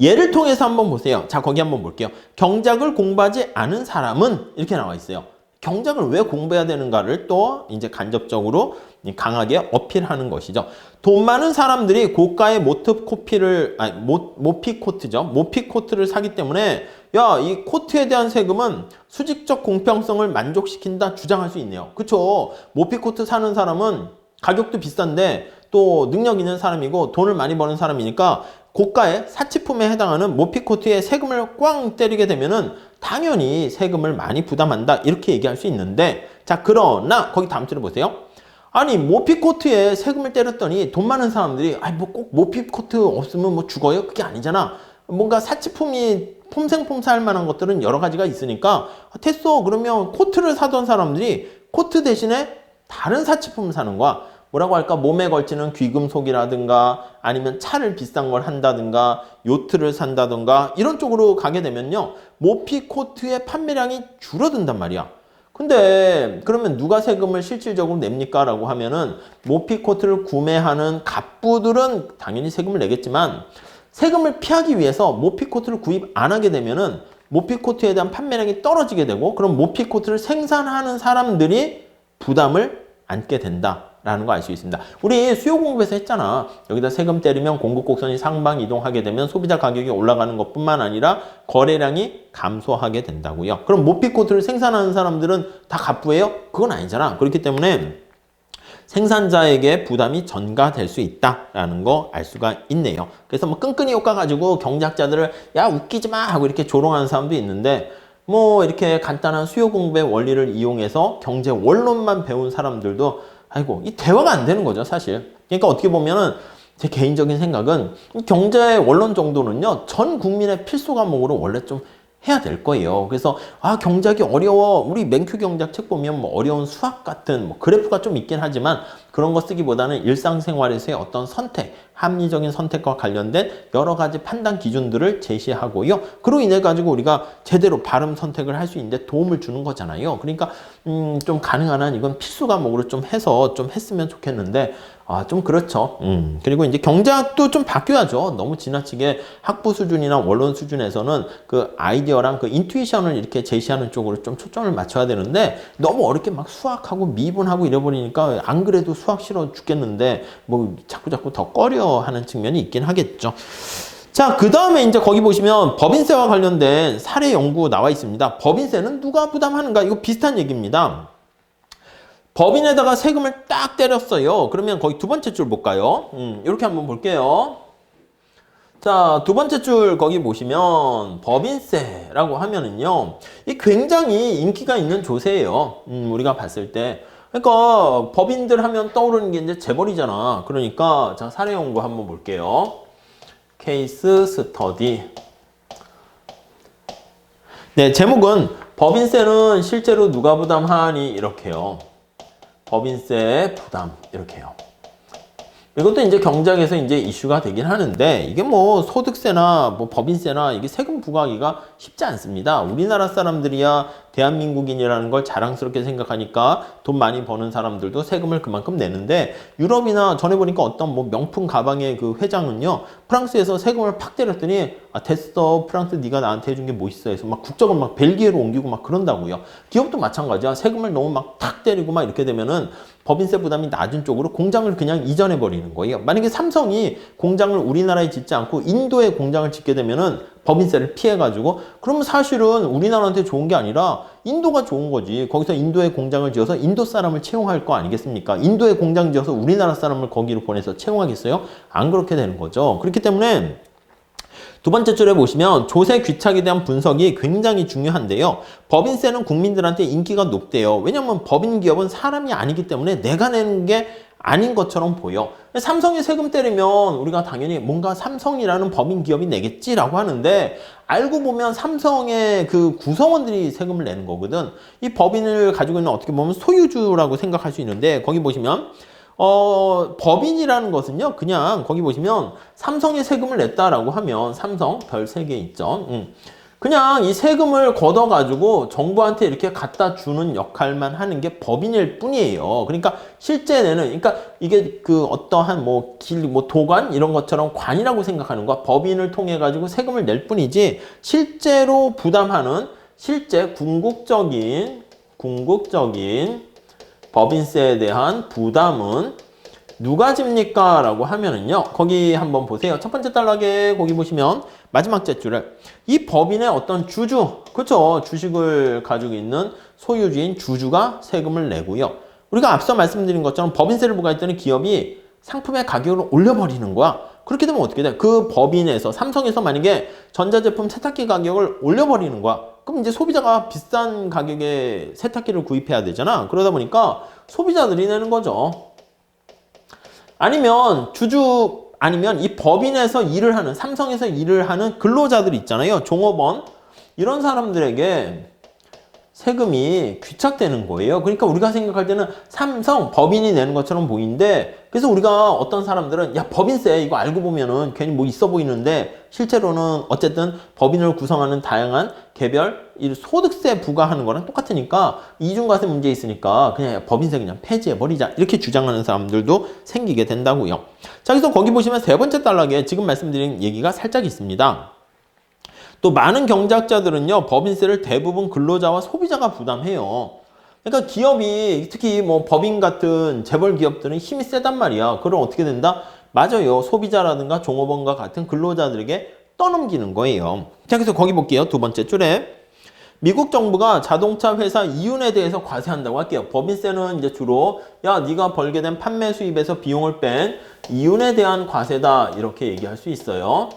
A: 예를 통해서 한번 보세요. 자, 거기 한번 볼게요. 경작을 공부하지 않은 사람은 이렇게 나와 있어요. 경작을 왜 공부해야 되는가를 또 이제 간접적으로 강하게 어필하는 것이죠. 돈 많은 사람들이 고가의 모피 코트죠. 모피 코트를 사기 때문에 야, 이 코트에 대한 세금은 수직적 공평성을 만족시킨다 주장할 수 있네요. 그쵸? 모피 코트 사는 사람은 가격도 비싼데 또 능력 있는 사람이고 돈을 많이 버는 사람이니까 고가의 사치품에 해당하는 모피코트에 세금을 꽝 때리게 되면은 당연히 세금을 많이 부담한다 이렇게 얘기할 수 있는데 자, 그러나 거기 다음 줄에 보세요. 아니 모피코트에 세금을 때렸더니 돈 많은 사람들이 아니 뭐 꼭 모피코트 없으면 뭐 죽어요? 그게 아니잖아. 뭔가 사치품이 폼생폼사할 만한 것들은 여러 가지가 있으니까 됐어. 그러면 코트를 사던 사람들이 코트 대신에 다른 사치품을 사는 거야. 뭐라고 할까? 몸에 걸치는 귀금속이라든가 아니면 차를 비싼 걸 한다든가 요트를 산다든가 이런 쪽으로 가게 되면요. 모피 코트의 판매량이 줄어든단 말이야. 근데 그러면 누가 세금을 실질적으로 냅니까? 라고 하면은 모피 코트를 구매하는 갑부들은 당연히 세금을 내겠지만 세금을 피하기 위해서 모피 코트를 구입 안 하게 되면은 모피 코트에 대한 판매량이 떨어지게 되고 그럼 모피 코트를 생산하는 사람들이 부담을 안게 된다. 라는 거 알 수 있습니다. 우리 수요 공부에서 했잖아. 여기다 세금 때리면 공급 곡선이 상방 이동하게 되면 소비자 가격이 올라가는 것뿐만 아니라 거래량이 감소하게 된다고요. 그럼 모피코트를 생산하는 사람들은 다 갑부예요? 그건 아니잖아. 그렇기 때문에 생산자에게 부담이 전가될 수 있다라는 거 알 수가 있네요. 그래서 뭐 끈끈이 효과 가지고 경제학자들을 야 웃기지 마 하고 이렇게 조롱하는 사람도 있는데 뭐 이렇게 간단한 수요 공부의 원리를 이용해서 경제 원론만 배운 사람들도 아이고 이 대화가 안 되는 거죠 사실. 그러니까 어떻게 보면은 제 개인적인 생각은 경제 원론 정도는요 전 국민의 필수 과목으로 원래 좀 해야 될 거예요. 그래서 경제학이 어려워. 우리 맹큐 경제학 책 보면 뭐 어려운 수학 같은 뭐 그래프가 좀 있긴 하지만 그런 거 쓰기보다는 일상생활에서의 어떤 선택, 합리적인 선택과 관련된 여러 가지 판단 기준들을 제시하고요. 그로 인해 가지고 우리가 제대로 바른 선택을 할 수 있는데 도움을 주는 거잖아요. 그러니까 좀 가능한 한 이건 필수 과목으로 좀 해서 좀 했으면 좋겠는데 좀 그렇죠. 그리고 이제 경제학도 좀 바뀌어야죠. 너무 지나치게 학부 수준이나 원론 수준에서는 그 아이디어랑 그 인투이션을 이렇게 제시하는 쪽으로 좀 초점을 맞춰야 되는데 너무 어렵게 막 수학하고 미분하고 이래버리니까 안 그래도 수학 싫어 죽겠는데 뭐 자꾸 더 꺼려 하는 측면이 있긴 하겠죠. 자, 그 다음에 이제 거기 보시면 법인세와 관련된 사례 연구 나와 있습니다. 법인세는 누가 부담하는가? 이거 비슷한 얘기입니다. 법인에다가 세금을 딱 때렸어요. 그러면 거기 두 번째 줄 볼까요? 이렇게 한번 볼게요. 자, 두 번째 줄 거기 보시면 법인세라고 하면은요. 이 굉장히 인기가 있는 조세예요. 우리가 봤을 때. 그러니까 법인들 하면 떠오르는 게 이제 재벌이잖아. 그러니까 자, 사례 연구 한번 볼게요. 케이스 스터디. 네, 제목은 법인세는 실제로 누가 부담하니 이렇게요. 법인세 부담 이렇게요. 이것도 이제 경제학에서 이제 이슈가 되긴 하는데 이게 뭐 소득세나 뭐 법인세나 이게 세금 부과하기가 쉽지 않습니다. 우리나라 사람들이야 대한민국인이라는 걸 자랑스럽게 생각하니까 돈 많이 버는 사람들도 세금을 그만큼 내는데 유럽이나 전에 보니까 어떤 뭐 명품 가방의 그 회장은요 프랑스에서 세금을 팍 때렸더니 됐어 프랑스 네가 나한테 해준 게 뭐 있어 해서 막 국적을 막 벨기에로 옮기고 막 그런다고요. 기업도 마찬가지야. 세금을 너무 막 탁 때리고 막 이렇게 되면은 법인세 부담이 낮은 쪽으로 공장을 그냥 이전해 버리는 거예요. 만약에 삼성이 공장을 우리나라에 짓지 않고 인도에 공장을 짓게 되면은 법인세를 피해 가지고 그러면 사실은 우리나라한테 좋은 게 아니라 인도가 좋은 거지. 거기서 인도에 공장을 지어서 인도 사람을 채용할 거 아니겠습니까? 인도에 공장 지어서 우리나라 사람을 거기로 보내서 채용하겠어요? 안 그렇게 되는 거죠. 그렇기 때문에 두 번째 줄에 보시면 조세 귀착에 대한 분석이 굉장히 중요한데요. 법인세는 국민들한테 인기가 높대요. 왜냐하면 법인 기업은 사람이 아니기 때문에 내가 내는 게 아닌 것처럼 보여. 삼성이 세금 때리면 우리가 당연히 뭔가 삼성이라는 법인 기업이 내겠지라고 하는데 알고 보면 삼성의 그 구성원들이 세금을 내는 거거든. 이 법인을 가지고 있는 어떻게 보면 소유주라고 생각할 수 있는데 거기 보시면 법인이라는 것은요, 그냥 거기 보시면 삼성이 세금을 냈다라고 하면 삼성 별 3개 있죠. 그냥 이 세금을 걷어가지고 정부한테 이렇게 갖다 주는 역할만 하는 게 법인일 뿐이에요. 그러니까 실제 내는, 그러니까 이게 그 어떠한 뭐 길, 뭐 도관 이런 것처럼 관이라고 생각하는 거야. 법인을 통해 가지고 세금을 낼 뿐이지 실제로 부담하는 실제 궁극적인 법인세에 대한 부담은 누가 집니까? 라고 하면은요. 거기 한번 보세요. 첫 번째 단락에 거기 보시면 마지막 째줄에 이 법인의 어떤 주주, 그렇죠? 주식을 가지고 있는 소유주인 주주가 세금을 내고요. 우리가 앞서 말씀드린 것처럼 법인세를 부과했더니 기업이 상품의 가격을 올려버리는 거야. 그렇게 되면 어떻게 돼? 그 법인에서 삼성에서 만약에 전자제품 세탁기 가격을 올려버리는 거야. 그럼 이제 소비자가 비싼 가격에 세탁기를 구입해야 되잖아. 그러다 보니까 소비자들이 내는 거죠. 아니면 아니면 이 법인에서 일을 하는, 삼성에서 일을 하는 근로자들이 있잖아요. 종업원. 이런 사람들에게 세금이 귀착되는 거예요. 그러니까 우리가 생각할 때는 삼성 법인이 내는 것처럼 보이는데 그래서 우리가 어떤 사람들은 야 법인세 이거 알고 보면은 괜히 뭐 있어 보이는데 실제로는 어쨌든 법인을 구성하는 다양한 개별 소득세 부과하는 거랑 똑같으니까 이중과세 문제 있으니까 그냥 법인세 그냥 폐지해버리자 이렇게 주장하는 사람들도 생기게 된다고요. 자, 그래서 거기 보시면 세 번째 단락에 지금 말씀드린 얘기가 살짝 있습니다. 또 많은 경제학자들은요 법인세를 대부분 근로자와 소비자가 부담해요. 그러니까 기업이 특히 뭐 법인 같은 재벌 기업들은 힘이 세단 말이야. 그럼 어떻게 된다? 맞아요. 소비자라든가 종업원과 같은 근로자들에게 떠넘기는 거예요. 자, 그래서 거기 볼게요. 두 번째 줄에 미국 정부가 자동차 회사 이윤에 대해서 과세한다고 할게요. 법인세는 이제 주로 야 네가 벌게 된 판매 수입에서 비용을 뺀 이윤에 대한 과세다 이렇게 얘기할 수 있어요.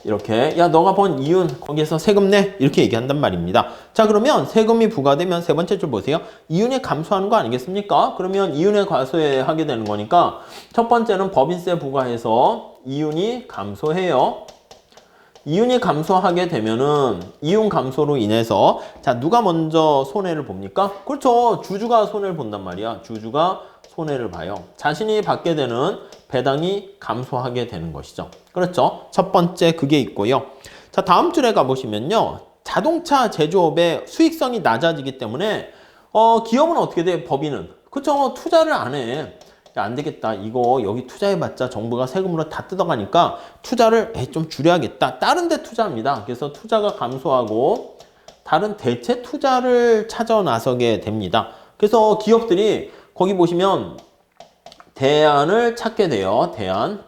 A: 이렇게 야 너가 번 이윤 거기에서 세금 내 이렇게 얘기한단 말입니다. 자 그러면 세금이 부과되면 세 번째 줄 보세요. 이윤이 감소하는 거 아니겠습니까? 그러면 이윤에 과소하게 되는 거니까 첫 번째는 법인세 부과해서 이윤이 감소해요. 이윤이 감소하게 되면은 이윤 감소로 인해서 자 누가 먼저 손해를 봅니까? 그렇죠. 주주가 손해를 본단 말이야. 주주가 손해를 봐요. 자신이 받게 되는 배당이 감소하게 되는 것이죠. 그렇죠. 첫 번째 그게 있고요. 자 다음 줄에 가보시면요. 자동차 제조업의 수익성이 낮아지기 때문에 기업은 어떻게 돼? 법인은. 그렇죠. 투자를 안 해. 야, 안 되겠다. 이거 여기 투자해봤자 정부가 세금으로 다 뜯어가니까 투자를 좀 줄여야겠다. 다른 데 투자합니다. 그래서 투자가 감소하고 다른 대체 투자를 찾아 나서게 됩니다. 그래서 기업들이 거기 보시면 대안을 찾게 돼요.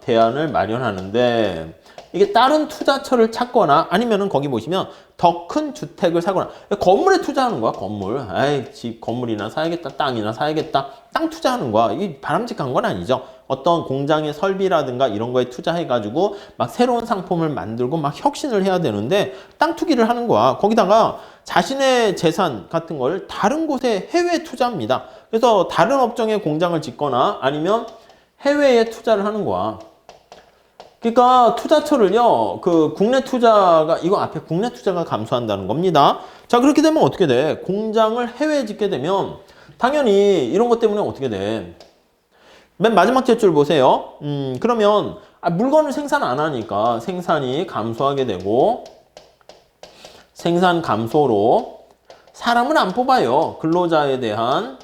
A: 대안을 마련하는데 이게 다른 투자처를 찾거나 아니면은 거기 보시면 더 큰 주택을 사거나 건물에 투자하는 거야. 건물. 아이 집 건물이나 사야겠다. 땅이나 사야겠다. 땅 투자하는 거야. 이게 바람직한 건 아니죠. 어떤 공장의 설비라든가 이런 거에 투자해가지고 막 새로운 상품을 만들고 막 혁신을 해야 되는데 땅 투기를 하는 거야. 거기다가 자신의 재산 같은 걸 다른 곳에 해외에 투자합니다. 그래서 다른 업종에 공장을 짓거나 아니면 해외에 투자를 하는 거야. 그러니까 투자처를요, 그 국내 투자가, 이거 앞에 국내 투자가 감소한다는 겁니다. 자, 그렇게 되면 어떻게 돼? 공장을 해외에 짓게 되면 당연히 이런 것 때문에 어떻게 돼? 맨 마지막 줄 보세요. 그러면 물건을 생산 안 하니까 생산이 감소하게 되고 생산 감소로 사람을 안 뽑아요. 근로자에 대한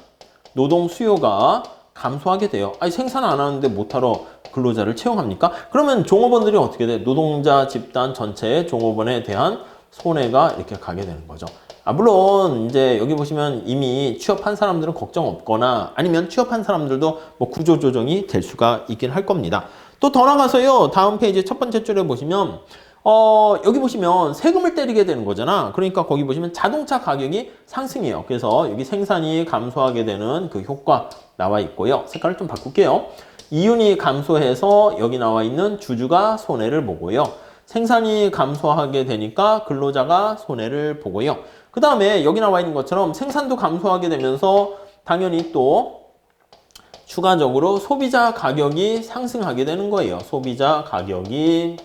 A: 노동 수요가 감소하게 돼요. 아니 생산 안 하는데 못하러 근로자를 채용합니까? 그러면 종업원들이 어떻게 돼? 노동자 집단 전체의 종업원에 대한 손해가 이렇게 가게 되는 거죠. 물론 이제 여기 보시면 이미 취업한 사람들은 걱정 없거나 아니면 취업한 사람들도 뭐 구조조정이 될 수가 있긴 할 겁니다. 또 더 나가서요. 다음 페이지 첫 번째 줄에 보시면 여기 보시면 세금을 때리게 되는 거잖아. 그러니까 거기 보시면 자동차 가격이 상승해요. 그래서 여기 생산이 감소하게 되는 그 효과 나와 있고요. 색깔을 좀 바꿀게요. 이윤이 감소해서 여기 나와 있는 주주가 손해를 보고요. 생산이 감소하게 되니까 근로자가 손해를 보고요. 그 다음에 여기 나와 있는 것처럼 생산도 감소하게 되면서 당연히 또 추가적으로 소비자 가격이 상승하게 되는 거예요. 소비자 가격이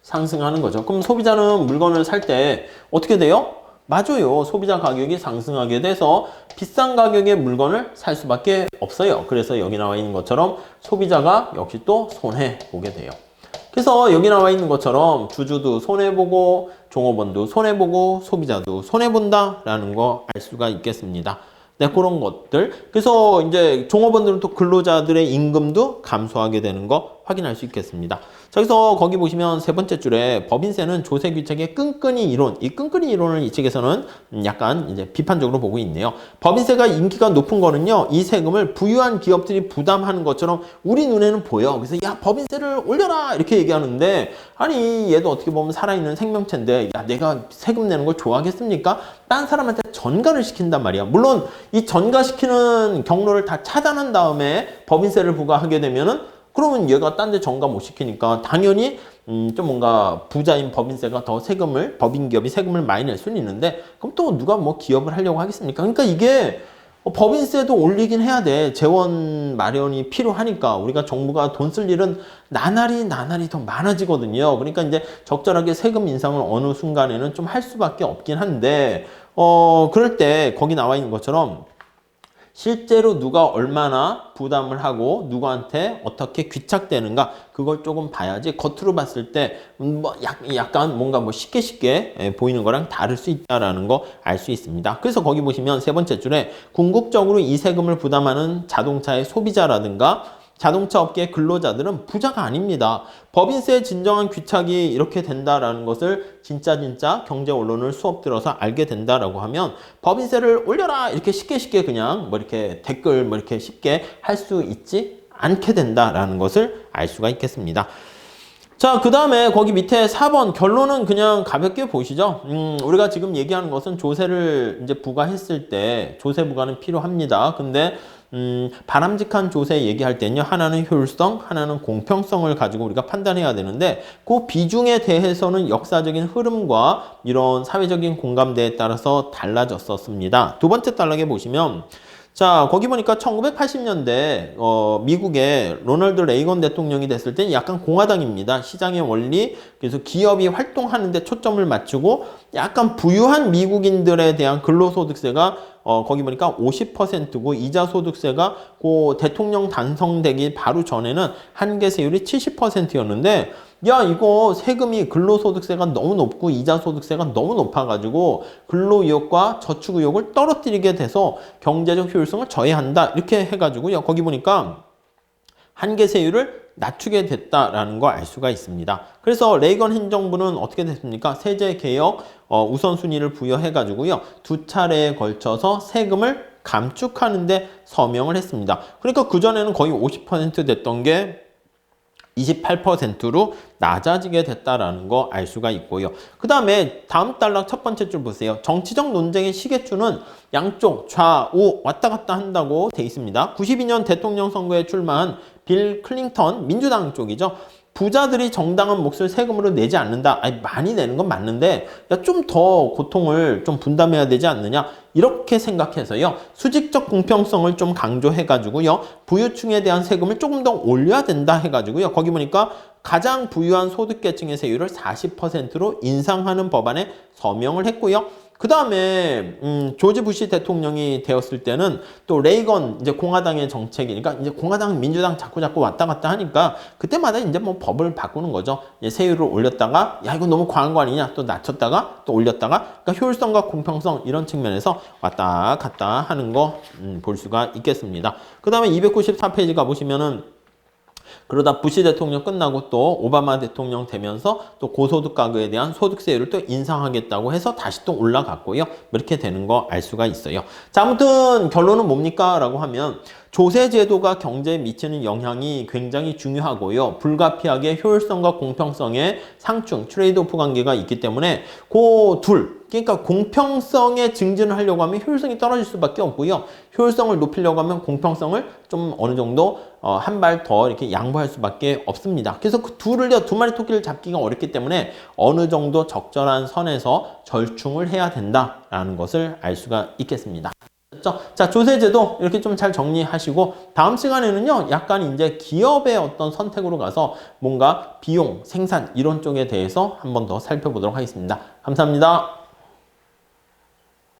A: 상승하는 거죠. 그럼 소비자는 물건을 살 때 어떻게 돼요? 맞아요. 소비자 가격이 상승하게 돼서 비싼 가격의 물건을 살 수밖에 없어요. 그래서 여기 나와 있는 것처럼 소비자가 역시 또 손해보게 돼요. 그래서 여기 나와 있는 것처럼 주주도 손해보고 종업원도 손해보고 소비자도 손해본다라는 거 알 수가 있겠습니다. 네, 그런 것들. 그래서 이제 종업원들은 또 근로자들의 임금도 감소하게 되는 거 확인할 수 있겠습니다. 자, 그래서 거기 보시면 세 번째 줄에 법인세는 조세 규칙의 끈끈이 이론, 이 끈끈이 이론을 이 책에서는 약간 이제 비판적으로 보고 있네요. 법인세가 인기가 높은 거는요, 이 세금을 부유한 기업들이 부담하는 것처럼 우리 눈에는 보여. 그래서 야, 법인세를 올려라! 이렇게 얘기하는데, 아니, 얘도 어떻게 보면 살아있는 생명체인데, 야, 내가 세금 내는 걸 좋아하겠습니까? 딴 사람한테 전가를 시킨단 말이야. 물론, 이 전가시키는 경로를 다 차단한 다음에 법인세를 부과하게 되면은 그러면 얘가 딴 데 전가 못 시키니까 당연히 좀 뭔가 부자인 법인세가 더 세금을 법인기업이 세금을 많이 낼 수는 있는데 그럼 또 누가 뭐 기업을 하려고 하겠습니까? 그러니까 이게 법인세도 올리긴 해야 돼. 재원 마련이 필요하니까 우리가 정부가 돈 쓸 일은 나날이 더 많아지거든요. 그러니까 이제 적절하게 세금 인상을 어느 순간에는 좀 할 수밖에 없긴 한데 그럴 때 거기 나와 있는 것처럼 실제로 누가 얼마나 부담을 하고 누구한테 어떻게 귀착되는가 그걸 조금 봐야지 겉으로 봤을 때 뭐 약간 뭔가 뭐 쉽게 보이는 거랑 다를 수 있다라는 거 알 수 있습니다. 그래서 거기 보시면 세 번째 줄에 궁극적으로 이 세금을 부담하는 자동차의 소비자라든가 자동차 업계 근로자들은 부자가 아닙니다. 법인세의 진정한 귀착이 이렇게 된다라는 것을 진짜 경제 언론을 수업 들어서 알게 된다라고 하면 법인세를 올려라 이렇게 쉽게 그냥 뭐 이렇게 댓글 뭐 이렇게 쉽게 할 수 있지 않게 된다라는 것을 알 수가 있겠습니다. 자, 그 다음에 거기 밑에 4번 결론은 그냥 가볍게 보시죠. 우리가 지금 얘기하는 것은 조세를 이제 부과했을 때 조세 부과는 필요합니다. 근데 바람직한 조세 얘기할 때는요. 하나는 효율성, 하나는 공평성을 가지고 우리가 판단해야 되는데 그 비중에 대해서는 역사적인 흐름과 이런 사회적인 공감대에 따라서 달라졌었습니다. 두 번째 단락에 보시면 자, 거기 보니까 1980년대 미국의 로널드 레이건 대통령이 됐을 땐 약간 공화당입니다. 시장의 원리, 그래서 기업이 활동하는 데 초점을 맞추고 약간 부유한 미국인들에 대한 근로소득세가 거기 보니까 50%고 이자 소득세가 그 대통령 당선되기 바로 전에는 한계세율이 70%였는데 야, 이거 세금이 근로소득세가 너무 높고 이자소득세가 너무 높아가지고 근로의욕과 저축의욕을 떨어뜨리게 돼서 경제적 효율성을 저해한다. 이렇게 해가지고요. 거기 보니까 한계세율을 낮추게 됐다라는 걸 알 수가 있습니다. 그래서 레이건 행정부는 어떻게 됐습니까? 세제개혁 우선순위를 부여해가지고요. 두 차례에 걸쳐서 세금을 감축하는데 서명을 했습니다. 그러니까 그전에는 거의 50% 됐던 게 28%로 낮아지게 됐다라는 거 알 수가 있고요. 그 다음에 다음 단락 첫 번째 줄 보세요. 정치적 논쟁의 시계추는 양쪽 좌우 왔다 갔다 한다고 돼 있습니다. 92년 대통령 선거에 출마한 빌 클린턴 민주당 쪽이죠. 부자들이 정당한 몫을 세금으로 내지 않는다. 아니, 많이 내는 건 맞는데 좀 더 고통을 좀 분담해야 되지 않느냐. 이렇게 생각해서요. 수직적 공평성을 좀 강조해가지고요. 부유층에 대한 세금을 조금 더 올려야 된다 해가지고요. 거기 보니까 가장 부유한 소득계층의 세율을 40%로 인상하는 법안에 서명을 했고요. 그 다음에 조지 부시 대통령이 되었을 때는 또 레이건 이제 공화당의 정책이니까 이제 공화당 민주당 자꾸 왔다 갔다 하니까 그때마다 이제 뭐 법을 바꾸는 거죠. 이제 세율을 올렸다가 야 이거 너무 과한 거 아니냐 또 낮췄다가 또 올렸다가 그러니까 효율성과 공평성 이런 측면에서 왔다 갔다 하는 거 볼 수가 있겠습니다. 그 다음에 294페이지 가보시면은 그러다 부시 대통령 끝나고 또 오바마 대통령 되면서 또 고소득 가구에 대한 소득세율을 또 인상하겠다고 해서 다시 또 올라갔고요. 이렇게 되는 거 알 수가 있어요. 자, 아무튼 결론은 뭡니까? 라고 하면 조세 제도가 경제에 미치는 영향이 굉장히 중요하고요. 불가피하게 효율성과 공평성의 상충, 트레이드오프 관계가 있기 때문에 그 둘, 그러니까 공평성에 증진을 하려고 하면 효율성이 떨어질 수밖에 없고요. 효율성을 높이려고 하면 공평성을 좀 어느 정도 한 발 더 이렇게 양보할 수밖에 없습니다. 그래서 그 둘을요, 두 마리 토끼를 잡기가 어렵기 때문에 어느 정도 적절한 선에서 절충을 해야 된다라는 것을 알 수가 있겠습니다. 자, 조세제도 이렇게 좀 잘 정리하시고 다음 시간에는요, 약간 이제 기업의 어떤 선택으로 가서 뭔가 비용, 생산 이런 쪽에 대해서 한 번 더 살펴보도록 하겠습니다. 감사합니다.